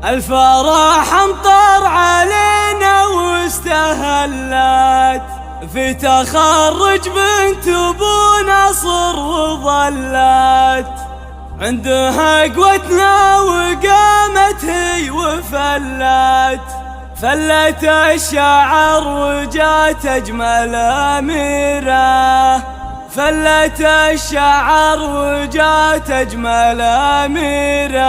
الفرح امطر علينا واستهلت في تخرج بنت ابو نصر وظلت عندها قوتنا وقامت هي وفلت فلت الشعر وجات اجمل اميره فلت الشعر وجات اجمل اميره.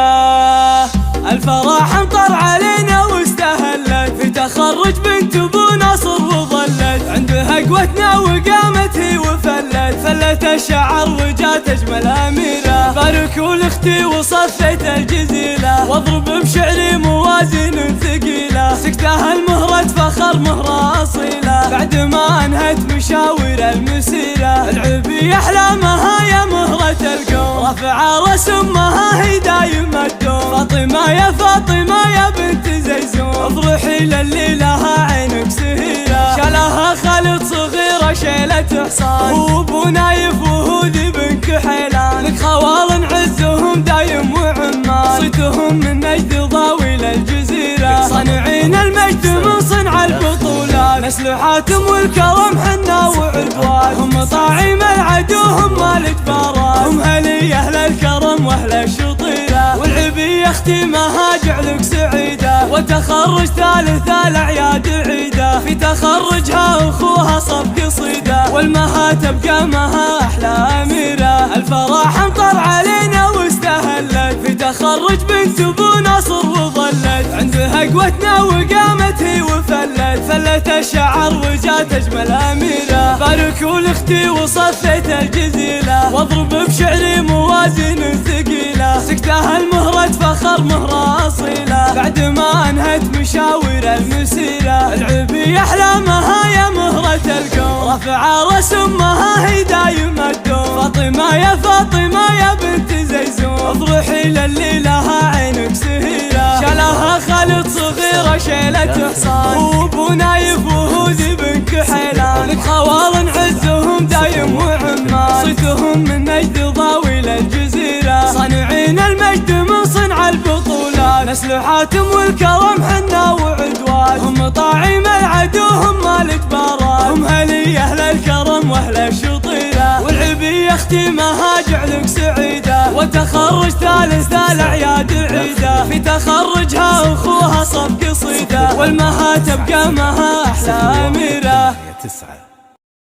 الفرح امطر علينا واستهلت في تخرج بنت ابو نصر وظلت عندها قوتنا وقامت هي وفلت فلت الشعر وجات اجمل اميره. باركوا لاختي وصفيت الجزيله واضرب بشعري موازين ثقيله سكتها المهرة فخر مهرة اصيله بعد ما انهت مشاوير المسيره. العبي احلامها يا مهرة القوم رفع راس امها هي دايم الدوم فاطمه يا فاطمه يا بنت زيزون افرحي للي لها عينك سهيره. شالها خالد صغيره شيلة حصان وابو نايف وهو ذي بن كحيلان لك خوال عزهم دايم وعمان صيتهم من نجد ضاوي للجزيره صانعين المجد من صنع البطولات نسل حاتم والكرم حنا وعدوان هم طاعم العدو هم مالك بارات هم هلي اهل الكرم واهل الشطيره. والعبي اختمها جعلك سعيده وتخرج ثالث الاعياد عيده في تخرجها اخوها صب قصيده والمها تبقى مها احلى اميره. الفرح امطر علينا واستهلت في تخرج بنت ابو نصر وظلت عندها قوتنا وقامت هي وفلت فلت الشعر وجات اجمل اميره. باركوا لاختي وصفيت الجزيله واضرب بشعري موازين ثقيله سكتها المهرة فخر مهرة اصيله بعد ما انهت مشاوير المسيره. العبي احلامها يا مهرة القوم رفع راس امها هي دايم الدوم فاطمه يا فاطمه يا بنت زيزون افرحي للي لها عينك سهيره. شالها خالد صغيره شيلة حصان وابو نايف وهو ذي بن كحيلان لك خوال عزهم دايم وعمان صيتهم من نجد ضاوي للجزيره صانعين المجد من صنع البطولات نسل حاتم والكرم حنا وعدوان هم طاعم العدو هم مالك بارات هم هلي اهل الكرم واهل الشطيره. والعبي يختمها جعلك سعيده وتخرج ثالث الاعياد عيده في تخرجها اخوها صب قصيده والمها تبقى مها احلى اميره.